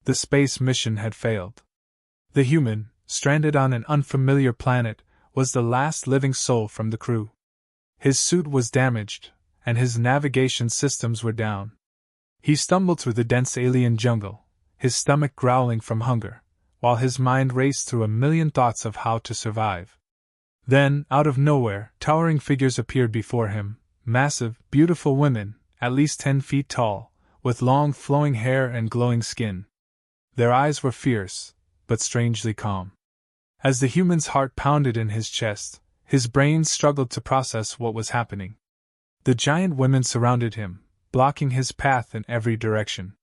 The space mission had failed. The human, stranded on an unfamiliar planet, was the last living soul from the crew. His suit was damaged, and his navigation systems were down. He stumbled through the dense alien jungle, his stomach growling from hunger, while his mind raced through a million thoughts of how to survive. Then, out of nowhere, towering figures appeared before him, massive, beautiful women, at least 10 feet tall, with long flowing hair and glowing skin. Their eyes were fierce, but strangely calm. As the human's heart pounded in his chest, his brain struggled to process what was happening. The giant women surrounded him, blocking his path in every direction.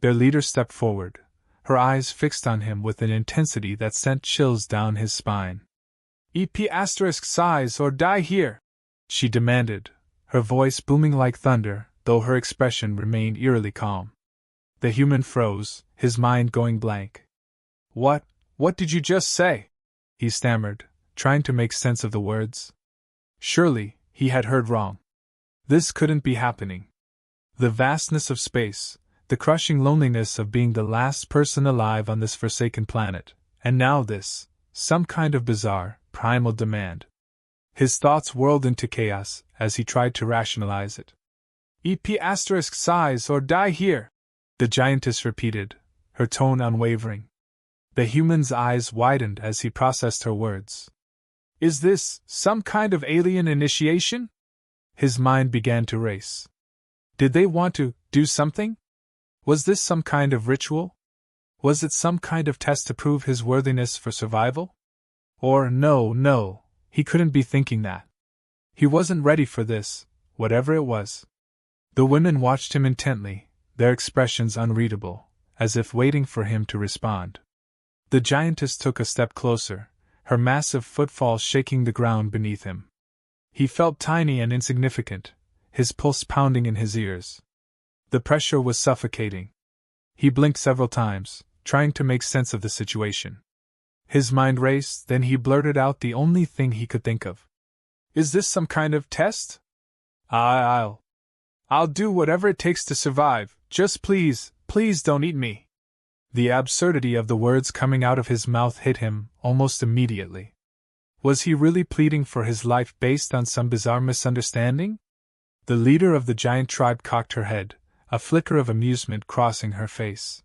Their leader stepped forward, her eyes fixed on him with an intensity that sent chills down his spine. "EP*SSIES or die here!" she demanded, her voice booming like thunder, though her expression remained eerily calm. The human froze, his mind going blank. What did you just say?" he stammered, trying to make sense of the words. Surely, he had heard wrong. This couldn't be happening. The vastness of space, the crushing loneliness of being the last person alive on this forsaken planet, and now this, some kind of bizarre, primal demand. His thoughts whirled into chaos as he tried to rationalize it. "EP*SSIES or die here!" the giantess repeated, her tone unwavering. The human's eyes widened as he processed her words. "Is this some kind of alien initiation?" His mind began to race. Did they want to do something? Was this some kind of ritual? Was it some kind of test to prove his worthiness for survival? Or no, he couldn't be thinking that. He wasn't ready for this, whatever it was. The women watched him intently, their expressions unreadable, as if waiting for him to respond. The giantess took a step closer, her massive footfall shaking the ground beneath him. He felt tiny and insignificant, his pulse pounding in his ears. The pressure was suffocating. He blinked several times, trying to make sense of the situation. His mind raced, then he blurted out the only thing he could think of. "Is this some kind of test? I'll do whatever it takes to survive, just please don't eat me." The absurdity of the words coming out of his mouth hit him almost immediately. Was he really pleading for his life based on some bizarre misunderstanding? The leader of the giant tribe cocked her head, a flicker of amusement crossing her face.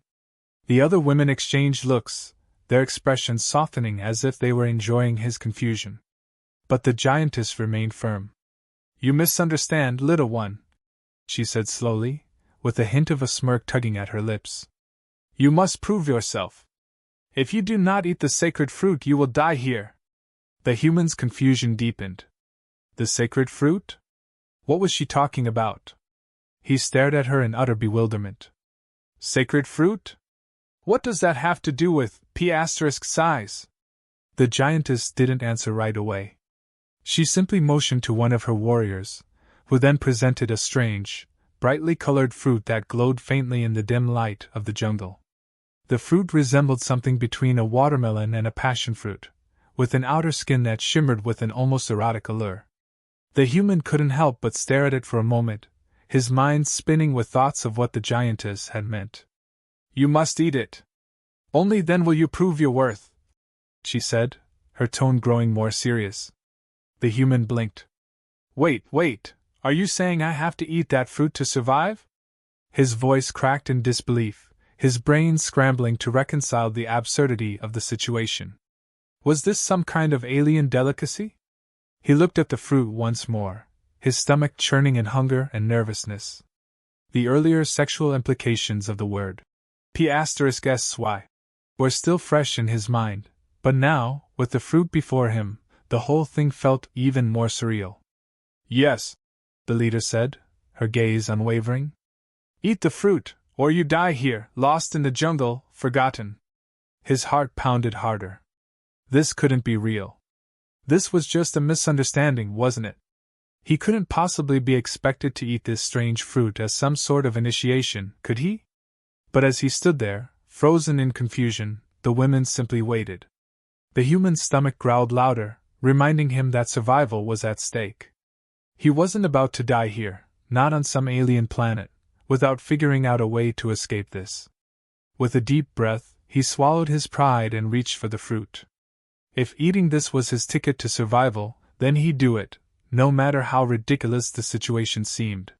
The other women exchanged looks, their expressions softening as if they were enjoying his confusion. But the giantess remained firm. "You misunderstand, little one," she said slowly, with a hint of a smirk tugging at her lips. "You must prove yourself. If you do not eat the sacred fruit, you will die here." The human's confusion deepened. The sacred fruit? What was she talking about? He stared at her in utter bewilderment. Sacred fruit? What does that have to do with P***size? The giantess didn't answer right away. She simply motioned to one of her warriors, who then presented a strange, brightly colored fruit that glowed faintly in the dim light of the jungle. The fruit resembled something between a watermelon and a passion fruit, with an outer skin that shimmered with an almost erotic allure. The human couldn't help but stare at it for a moment, his mind spinning with thoughts of what the giantess had meant. "You must eat it. Only then will you prove your worth," she said, her tone growing more serious. The human blinked. Wait, are you saying I have to eat that fruit to survive?" His voice cracked in disbelief, his brain scrambling to reconcile the absurdity of the situation. Was this some kind of alien delicacy? He looked at the fruit once more, his stomach churning in hunger and nervousness. The earlier sexual implications of the word P***SY were still fresh in his mind, but now, with the fruit before him, the whole thing felt even more surreal. "Yes," the leader said, her gaze unwavering. "Eat the fruit, or you die here, lost in the jungle, forgotten." His heart pounded harder. This couldn't be real. This was just a misunderstanding, wasn't it? He couldn't possibly be expected to eat this strange fruit as some sort of initiation, could he? But as he stood there, frozen in confusion, the women simply waited. The human's stomach growled louder, reminding him that survival was at stake. He wasn't about to die here, not on some alien planet, without figuring out a way to escape this. With a deep breath, he swallowed his pride and reached for the fruit. If eating this was his ticket to survival, then he'd do it, no matter how ridiculous the situation seemed.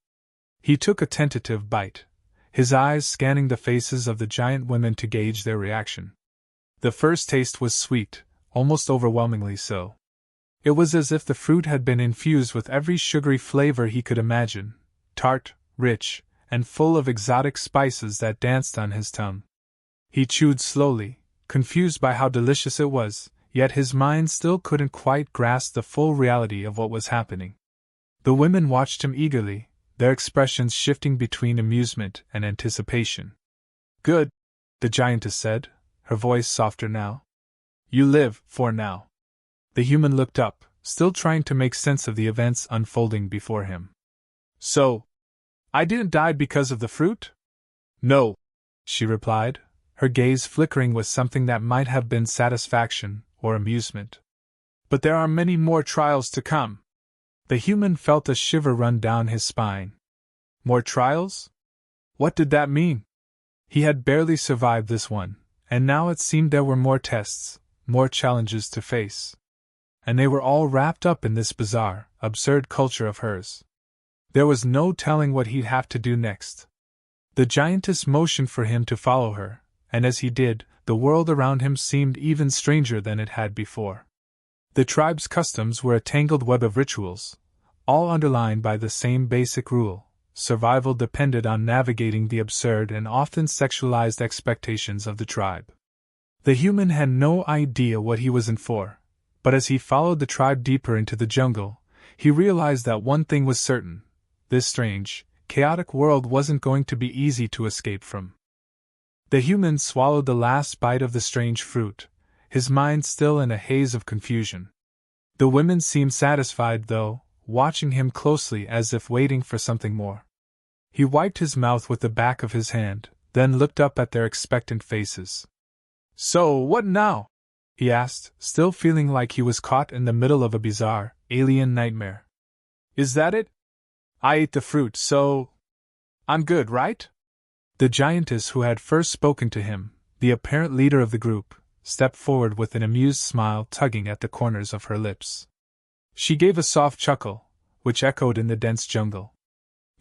He took a tentative bite, his eyes scanning the faces of the giant women to gauge their reaction. The first taste was sweet, almost overwhelmingly so. It was as if the fruit had been infused with every sugary flavor he could imagine, tart, rich, and full of exotic spices that danced on his tongue. He chewed slowly, confused by how delicious it was, yet his mind still couldn't quite grasp the full reality of what was happening. The women watched him eagerly, their expressions shifting between amusement and anticipation. "Good," the giantess said, her voice softer now. "You live, for now." The human looked up, still trying to make sense of the events unfolding before him. "So, I didn't die because of the fruit?" "No," she replied, her gaze flickering with something that might have been satisfaction or amusement. "But there are many more trials to come." The human felt a shiver run down his spine. More trials? What did that mean? He had barely survived this one, and now it seemed there were more tests, more challenges to face. And they were all wrapped up in this bizarre, absurd culture of hers. There was no telling what he'd have to do next. The giantess motioned for him to follow her, and as he did, the world around him seemed even stranger than it had before. The tribe's customs were a tangled web of rituals, all underlined by the same basic rule: survival depended on navigating the absurd and often sexualized expectations of the tribe. The human had no idea what he was in for, but as he followed the tribe deeper into the jungle, he realized that one thing was certain: this strange, chaotic world wasn't going to be easy to escape from. The human swallowed the last bite of the strange fruit, his mind still in a haze of confusion. The women seemed satisfied, though, watching him closely as if waiting for something more. He wiped his mouth with the back of his hand, then looked up at their expectant faces. "So, what now?" he asked, still feeling like he was caught in the middle of a bizarre, alien nightmare. "Is that it? I ate the fruit, so I'm good, right?" The giantess who had first spoken to him, the apparent leader of the group, stepped forward with an amused smile tugging at the corners of her lips. She gave a soft chuckle, which echoed in the dense jungle.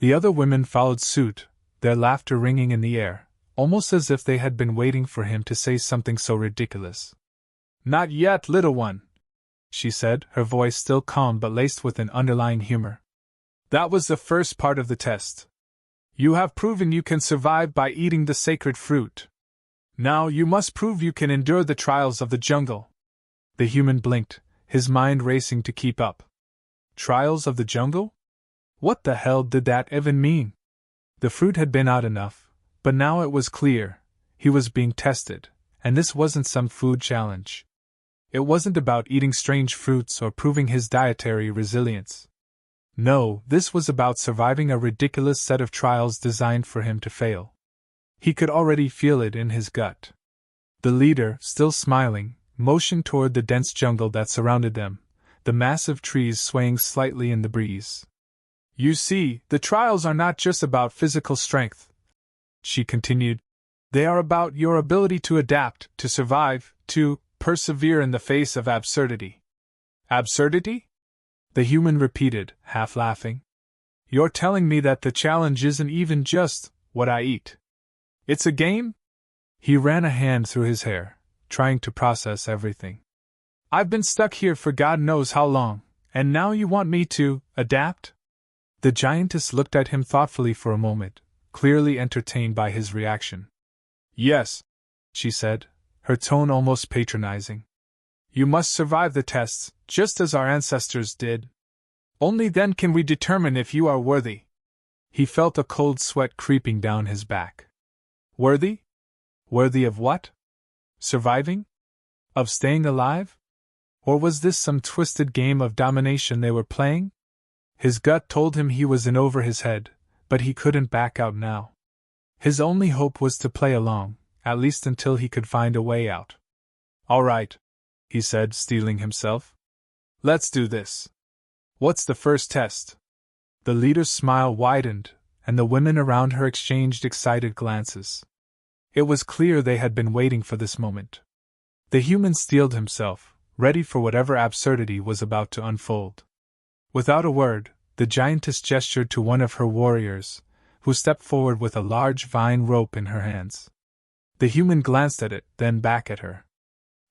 The other women followed suit, their laughter ringing in the air, almost as if they had been waiting for him to say something so ridiculous. "Not yet, little one," she said, her voice still calm but laced with an underlying humor. "That was the first part of the test. You have proven you can survive by eating the sacred fruit. Now you must prove you can endure the trials of the jungle." The human blinked, his mind racing to keep up. Trials of the jungle? What the hell did that even mean? The fruit had been odd enough, but now it was clear: he was being tested, and this wasn't some food challenge. It wasn't about eating strange fruits or proving his dietary resilience. No, this was about surviving a ridiculous set of trials designed for him to fail. He could already feel it in his gut. The leader, still smiling, motioned toward the dense jungle that surrounded them, the massive trees swaying slightly in the breeze. "You see, the trials are not just about physical strength," she continued. "They are about your ability to adapt, to survive, to persevere in the face of absurdity." "Absurdity?" the human repeated, half laughing. "You're telling me that the challenge isn't even just what I eat. It's a game?" He ran a hand through his hair, trying to process everything. "I've been stuck here for God knows how long, and now you want me to adapt?" The giantess looked at him thoughtfully for a moment, clearly entertained by his reaction. "Yes," she said, her tone almost patronizing. "You must survive the tests, just as our ancestors did. Only then can we determine if you are worthy." He felt a cold sweat creeping down his back. Worthy? Worthy of what? Surviving? Of staying alive? Or was this some twisted game of domination they were playing? His gut told him he was in over his head, but he couldn't back out now. His only hope was to play along, at least until he could find a way out. "All right," he said, steeling himself. "Let's do this. What's the first test?" The leader's smile widened, and the women around her exchanged excited glances. It was clear they had been waiting for this moment. The human steeled himself, ready for whatever absurdity was about to unfold. Without a word, the giantess gestured to one of her warriors, who stepped forward with a large vine rope in her hands. The human glanced at it, then back at her.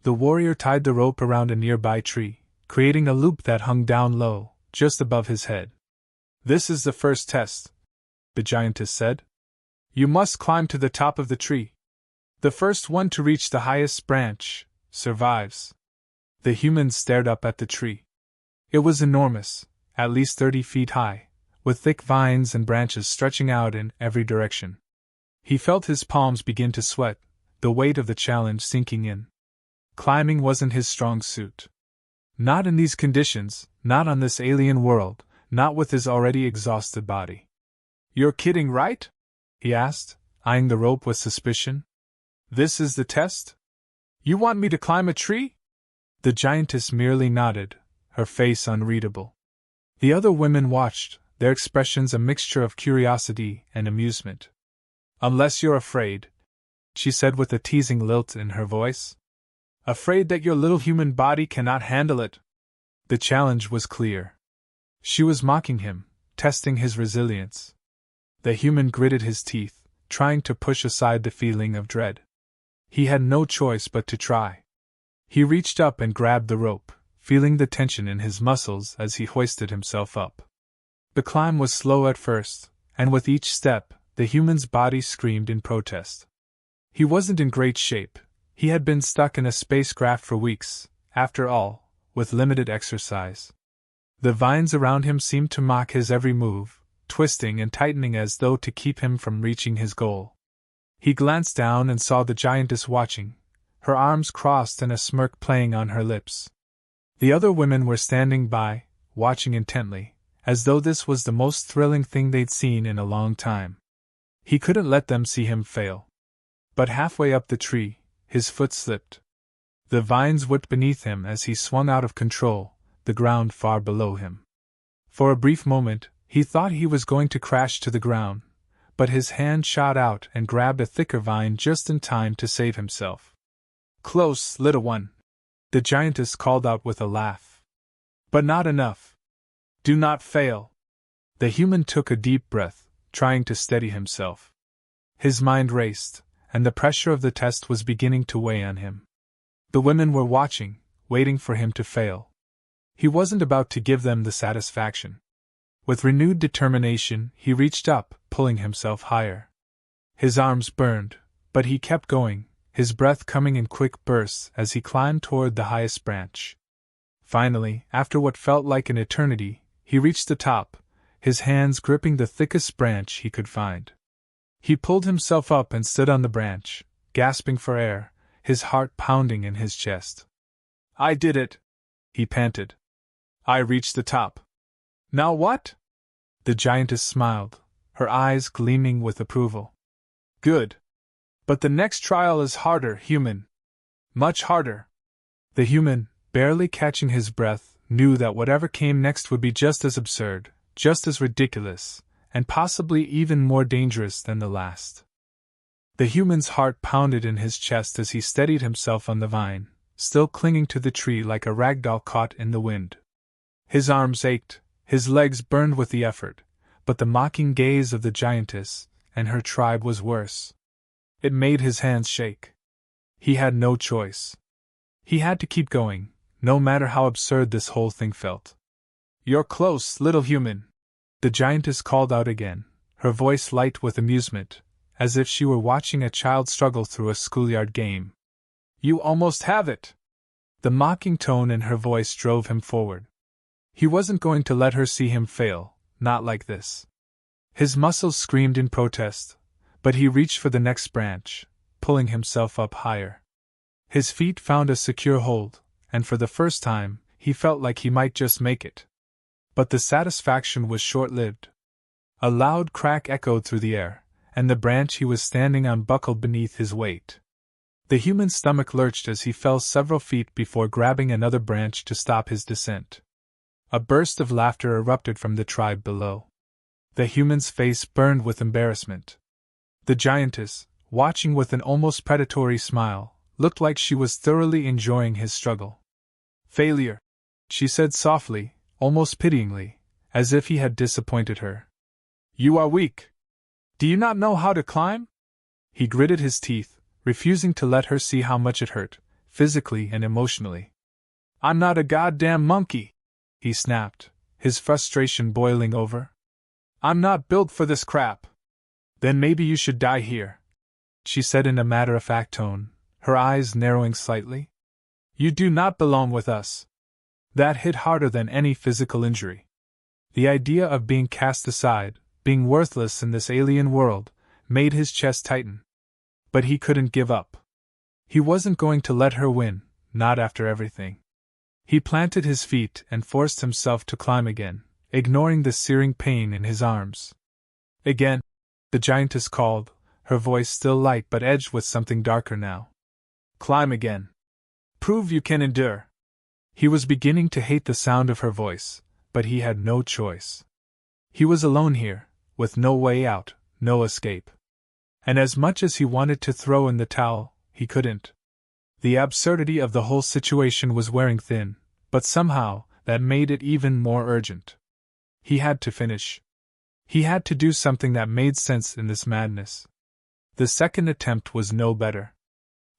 The warrior tied the rope around a nearby tree, creating a loop that hung down low, just above his head. "This is the first test," the giantess said. "You must climb to the top of the tree. The first one to reach the highest branch survives." The human stared up at the tree. It was enormous, at least 30 feet high, with thick vines and branches stretching out in every direction. He felt his palms begin to sweat, the weight of the challenge sinking in. Climbing wasn't his strong suit. Not in these conditions, not on this alien world, not with his already exhausted body. "You're kidding, right?" he asked, eyeing the rope with suspicion. "This is the test? You want me to climb a tree?" The giantess merely nodded, her face unreadable. The other women watched, their expressions a mixture of curiosity and amusement. "Unless you're afraid," she said with a teasing lilt in her voice. "Afraid that your little human body cannot handle it." The challenge was clear. She was mocking him, testing his resilience. The human gritted his teeth, trying to push aside the feeling of dread. He had no choice but to try. He reached up and grabbed the rope, feeling the tension in his muscles as he hoisted himself up. The climb was slow at first, and with each step, the human's body screamed in protest. He wasn't in great shape. He had been stuck in a spacecraft for weeks, after all, with limited exercise. The vines around him seemed to mock his every move, twisting and tightening as though to keep him from reaching his goal. He glanced down and saw the giantess watching, her arms crossed and a smirk playing on her lips. The other women were standing by, watching intently, as though this was the most thrilling thing they'd seen in a long time. He couldn't let them see him fail. But halfway up the tree, his foot slipped. The vines whipped beneath him as he swung out of control, the ground far below him. For a brief moment, he thought he was going to crash to the ground, but his hand shot out and grabbed a thicker vine just in time to save himself. "Close, little one," the giantess called out with a laugh. "But not enough. Do not fail." The human took a deep breath, trying to steady himself. His mind raced, and the pressure of the test was beginning to weigh on him. The women were watching, waiting for him to fail. He wasn't about to give them the satisfaction. With renewed determination, he reached up, pulling himself higher. His arms burned, but he kept going, his breath coming in quick bursts as he climbed toward the highest branch. Finally, after what felt like an eternity, he reached the top, his hands gripping the thickest branch he could find. He pulled himself up and stood on the branch, gasping for air, his heart pounding in his chest. "I did it," he panted. "I reached the top. Now what?" The giantess smiled, her eyes gleaming with approval. "Good. But the next trial is harder, human. Much harder." The human, barely catching his breath, knew that whatever came next would be just as absurd, just as ridiculous, and possibly even more dangerous than the last. The human's heart pounded in his chest as he steadied himself on the vine, still clinging to the tree like a rag doll caught in the wind. His arms ached, his legs burned with the effort, but the mocking gaze of the giantess and her tribe was worse. It made his hands shake. He had no choice. He had to keep going, no matter how absurd this whole thing felt. "You're close, little human," the giantess called out again, her voice light with amusement, as if she were watching a child struggle through a schoolyard game. "You almost have it." The mocking tone in her voice drove him forward. He wasn't going to let her see him fail, not like this. His muscles screamed in protest, but he reached for the next branch, pulling himself up higher. His feet found a secure hold, and for the first time, he felt like he might just make it. But the satisfaction was short-lived. A loud crack echoed through the air, and the branch he was standing on buckled beneath his weight. The human stomach lurched as he fell several feet before grabbing another branch to stop his descent. A burst of laughter erupted from the tribe below. The human's face burned with embarrassment. The giantess, watching with an almost predatory smile, looked like she was thoroughly enjoying his struggle. Failure, she said softly, almost pityingly, as if he had disappointed her. You are weak. Do you not know how to climb? He gritted his teeth, refusing to let her see how much it hurt, physically and emotionally. I'm not a goddamn monkey, he snapped, his frustration boiling over. I'm not built for this crap. Then maybe you should die here, she said in a matter-of-fact tone, her eyes narrowing slightly. You do not belong with us. That hit harder than any physical injury. The idea of being cast aside, being worthless in this alien world, made his chest tighten. But he couldn't give up. He wasn't going to let her win, not after everything. He planted his feet and forced himself to climb again, ignoring the searing pain in his arms. Again, the giantess called, her voice still light but edged with something darker now. Climb again. Prove you can endure. He was beginning to hate the sound of her voice, but he had no choice. He was alone here, with no way out, no escape. And as much as he wanted to throw in the towel, he couldn't. The absurdity of the whole situation was wearing thin, but somehow, that made it even more urgent. He had to finish. He had to do something that made sense in this madness. The second attempt was no better.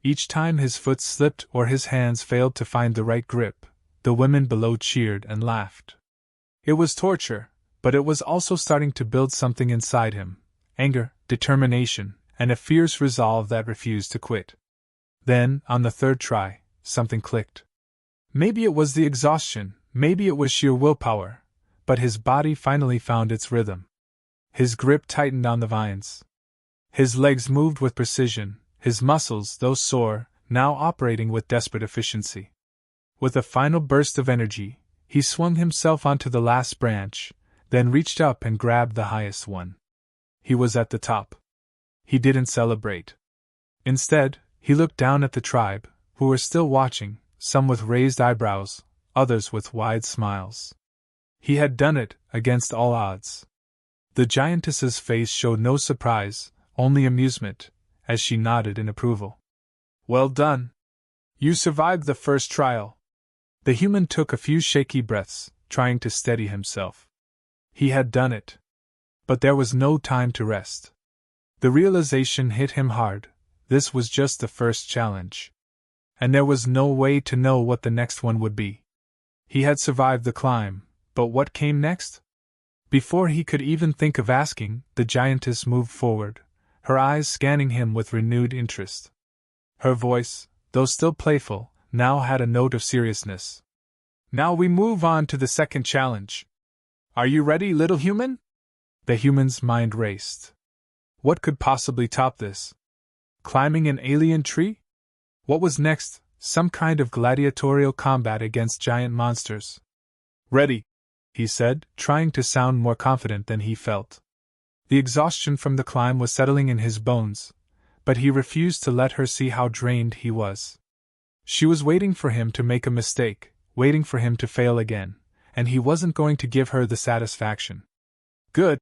Each time his foot slipped or his hands failed to find the right grip, the women below cheered and laughed. It was torture, but it was also starting to build something inside him: anger, determination, and a fierce resolve that refused to quit. Then, on the third try, something clicked. Maybe it was the exhaustion, maybe it was sheer willpower, but his body finally found its rhythm. His grip tightened on the vines. His legs moved with precision, his muscles, though sore, now operating with desperate efficiency. With a final burst of energy, he swung himself onto the last branch, then reached up and grabbed the highest one. He was at the top. He didn't celebrate. Instead, he looked down at the tribe, who were still watching, some with raised eyebrows, others with wide smiles. He had done it, against all odds. The giantess's face showed no surprise, only amusement, as she nodded in approval. Well done. You survived the first trial. The human took a few shaky breaths, trying to steady himself. He had done it. But there was no time to rest. The realization hit him hard: this was just the first challenge. And there was no way to know what the next one would be. He had survived the climb, but what came next? Before he could even think of asking, the giantess moved forward, her eyes scanning him with renewed interest. Her voice, though still playful, now had a note of seriousness. Now we move on to the second challenge. Are you ready, little human? The human's mind raced. What could possibly top this? Climbing an alien tree? What was next? Some kind of gladiatorial combat against giant monsters. Ready, he said, trying to sound more confident than he felt. The exhaustion from the climb was settling in his bones, but he refused to let her see how drained he was. She was waiting for him to make a mistake, waiting for him to fail again, and he wasn't going to give her the satisfaction. Good,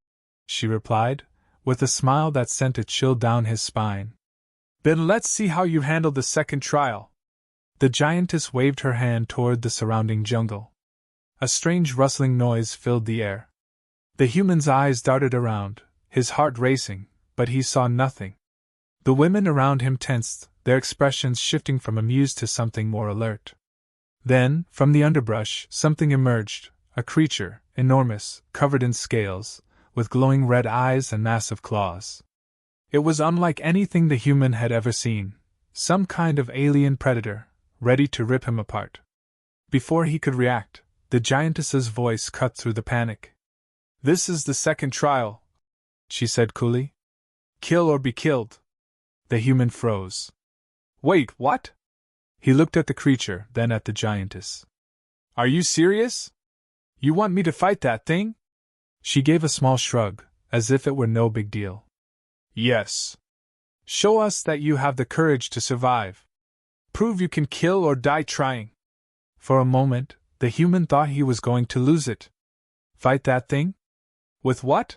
she replied, with a smile that sent a chill down his spine. Then let's see how you handle the second trial. The giantess waved her hand toward the surrounding jungle. A strange rustling noise filled the air. The human's eyes darted around, his heart racing, but he saw nothing. The women around him tensed, their expressions shifting from amused to something more alert. Then, from the underbrush, something emerged, a creature, enormous, covered in scales, with glowing red eyes and massive claws. It was unlike anything the human had ever seen, some kind of alien predator, ready to rip him apart. Before he could react, the giantess's voice cut through the panic. This is the second trial, she said coolly. Kill or be killed. The human froze. Wait, what? He looked at the creature, then at the giantess. Are you serious? You want me to fight that thing? She gave a small shrug, as if it were no big deal. Yes. Show us that you have the courage to survive. Prove you can kill or die trying. For a moment, the human thought he was going to lose it. Fight that thing? With what?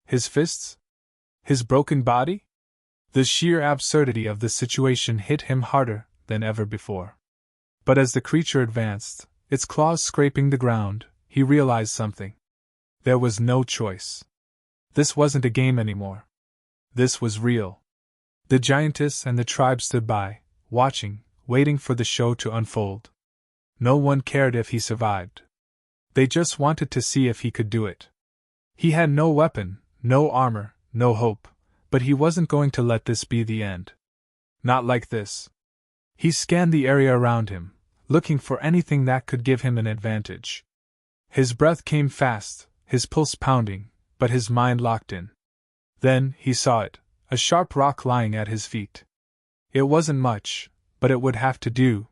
His fists? His broken body? The sheer absurdity of the situation hit him harder than ever before. But as the creature advanced, its claws scraping the ground, he realized something. There was no choice. This wasn't a game anymore. This was real. The giantess and the tribe stood by, watching, waiting for the show to unfold. No one cared if he survived. They just wanted to see if he could do it. He had no weapon, no armor, no hope, but he wasn't going to let this be the end. Not like this. He scanned the area around him, looking for anything that could give him an advantage. His breath came fast, his pulse pounding, but his mind locked in. Then he saw it, a sharp rock lying at his feet. It wasn't much, but it would have to do.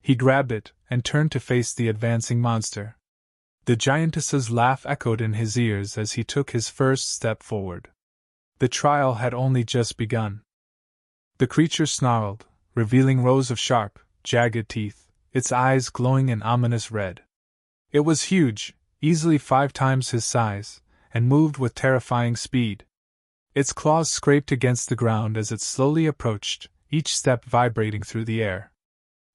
He grabbed it and turned to face the advancing monster. The giantess's laugh echoed in his ears as he took his first step forward. The trial had only just begun. The creature snarled, revealing rows of sharp, jagged teeth, its eyes glowing an ominous red. It was huge, easily 5 times his size, and moved with terrifying speed. Its claws scraped against the ground as it slowly approached, each step vibrating through the air.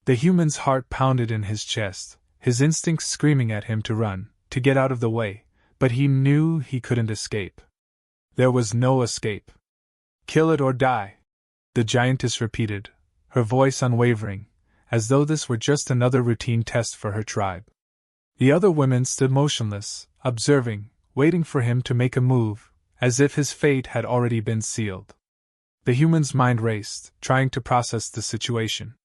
The human's heart pounded in his chest, his instincts screaming at him to run, to get out of the way, but he knew he couldn't escape. There was no escape. Kill it or die, the giantess repeated, her voice unwavering, as though this were just another routine test for her tribe. The other women stood motionless, observing, waiting for him to make a move, as if his fate had already been sealed. The human's mind raced, trying to process the situation.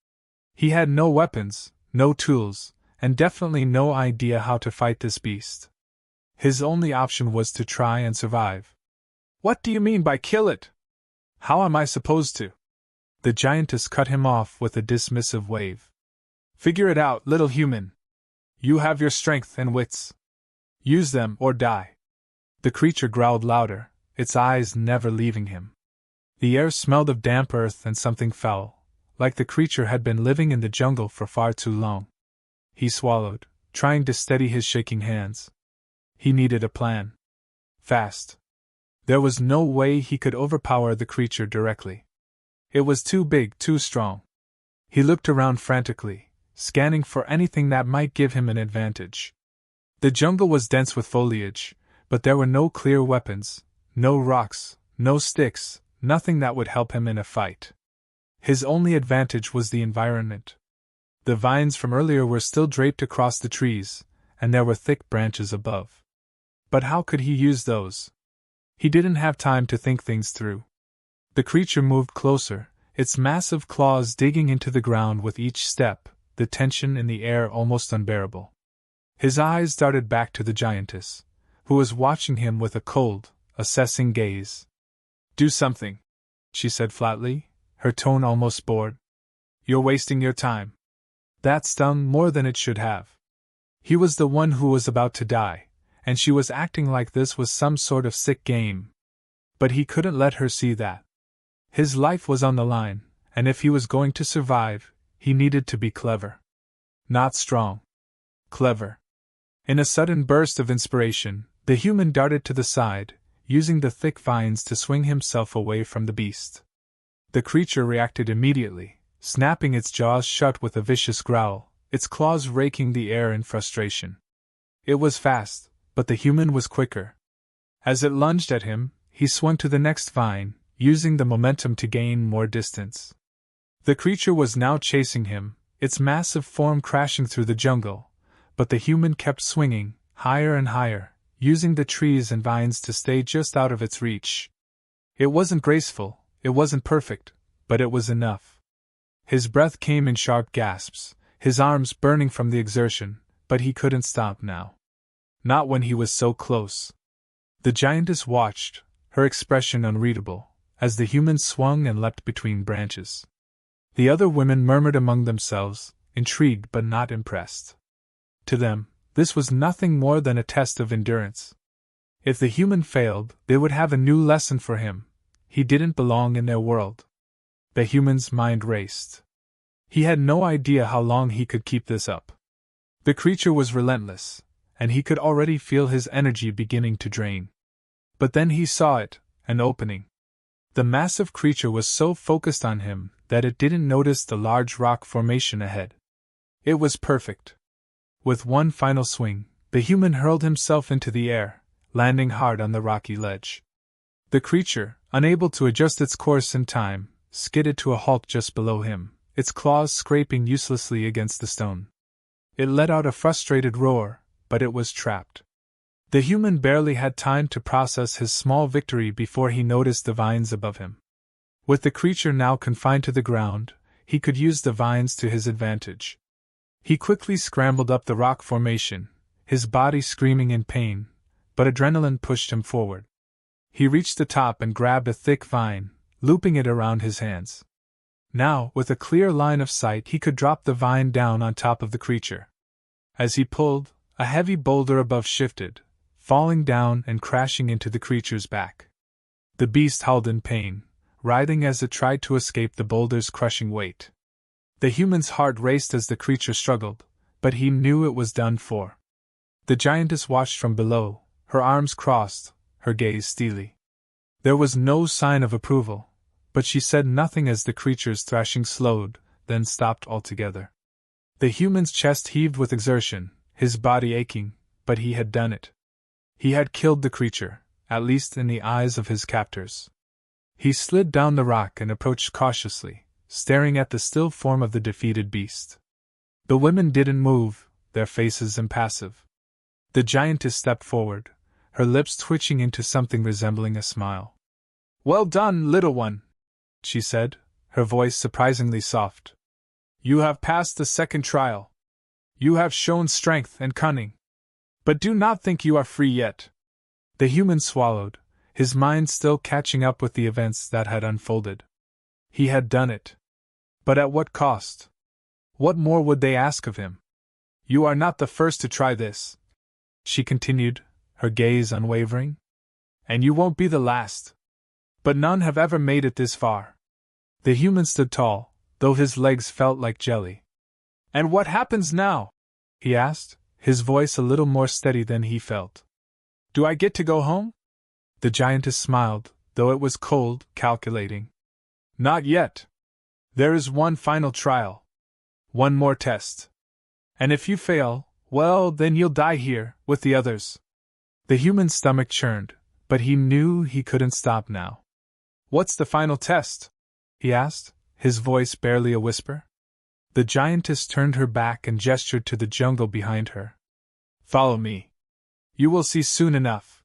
He had no weapons, no tools, and definitely no idea how to fight this beast. His only option was to try and survive. What do you mean by kill it? How am I supposed to? The giantess cut him off with a dismissive wave. Figure it out, little human. You have your strength and wits. Use them or die. The creature growled louder, its eyes never leaving him. The air smelled of damp earth and something foul, like the creature had been living in the jungle for far too long. He swallowed, trying to steady his shaking hands. He needed a plan. Fast. There was no way he could overpower the creature directly. It was too big, too strong. He looked around frantically, scanning for anything that might give him an advantage. The jungle was dense with foliage, but there were no clear weapons, no rocks, no sticks, nothing that would help him in a fight. His only advantage was the environment. The vines from earlier were still draped across the trees, and there were thick branches above. But how could he use those? He didn't have time to think things through. The creature moved closer, its massive claws digging into the ground with each step, the tension in the air almost unbearable. His eyes darted back to the giantess, who was watching him with a cold, assessing gaze. Do something, she said flatly, her tone almost bored. You're wasting your time. That stung more than it should have. He was the one who was about to die, and she was acting like this was some sort of sick game. But he couldn't let her see that. His life was on the line, and if he was going to survive, he needed to be clever. Not strong. Clever. In a sudden burst of inspiration, the human darted to the side, using the thick vines to swing himself away from the beast. The creature reacted immediately, snapping its jaws shut with a vicious growl, its claws raking the air in frustration. It was fast, but the human was quicker. As it lunged at him, he swung to the next vine, using the momentum to gain more distance. The creature was now chasing him, its massive form crashing through the jungle, but the human kept swinging, higher and higher, using the trees and vines to stay just out of its reach. It wasn't graceful, it wasn't perfect, but it was enough. His breath came in sharp gasps, his arms burning from the exertion, but he couldn't stop now. Not when he was so close. The giantess watched, her expression unreadable, as the human swung and leapt between branches. The other women murmured among themselves, intrigued but not impressed. To them, this was nothing more than a test of endurance. If the human failed, they would have a new lesson for him. He didn't belong in their world. The human's mind raced. He had no idea how long he could keep this up. The creature was relentless, and he could already feel his energy beginning to drain. But then he saw it, an opening. The massive creature was so focused on him that it didn't notice the large rock formation ahead. It was perfect. With one final swing, the human hurled himself into the air, landing hard on the rocky ledge. The creature, unable to adjust its course in time, skidded to a halt just below him, its claws scraping uselessly against the stone. It let out a frustrated roar, but it was trapped. The human barely had time to process his small victory before he noticed the vines above him. With the creature now confined to the ground, he could use the vines to his advantage. He quickly scrambled up the rock formation, his body screaming in pain, but adrenaline pushed him forward. He reached the top and grabbed a thick vine, looping it around his hands. Now, with a clear line of sight, he could drop the vine down on top of the creature. As he pulled, a heavy boulder above shifted, falling down and crashing into the creature's back. The beast howled in pain, writhing as it tried to escape the boulder's crushing weight. The human's heart raced as the creature struggled, but he knew it was done for. The giantess watched from below, her arms crossed, her gaze steely. There was no sign of approval, but she said nothing as the creature's thrashing slowed, then stopped altogether. The human's chest heaved with exertion, his body aching, but he had done it. He had killed the creature, at least in the eyes of his captors. He slid down the rock and approached cautiously, staring at the still form of the defeated beast. The women didn't move, their faces impassive. The giantess stepped forward, her lips twitching into something resembling a smile. "Well done, little one," she said, her voice surprisingly soft. "You have passed the second trial. You have shown strength and cunning. But do not think you are free yet." The human swallowed, his mind still catching up with the events that had unfolded. He had done it. But at what cost? What more would they ask of him? "You are not the first to try this," she continued, her gaze unwavering. "And you won't be the last. But none have ever made it this far." The human stood tall, though his legs felt like jelly. "And what happens now?" he asked, his voice a little more steady than he felt. "Do I get to go home?" The giantess smiled, though it was cold, calculating. "Not yet. There is one final trial. One more test. And if you fail, well, then you'll die here, with the others." The human's stomach churned, but he knew he couldn't stop now. "What's the final test?" he asked, his voice barely a whisper. The giantess turned her back and gestured to the jungle behind her. "Follow me. You will see soon enough."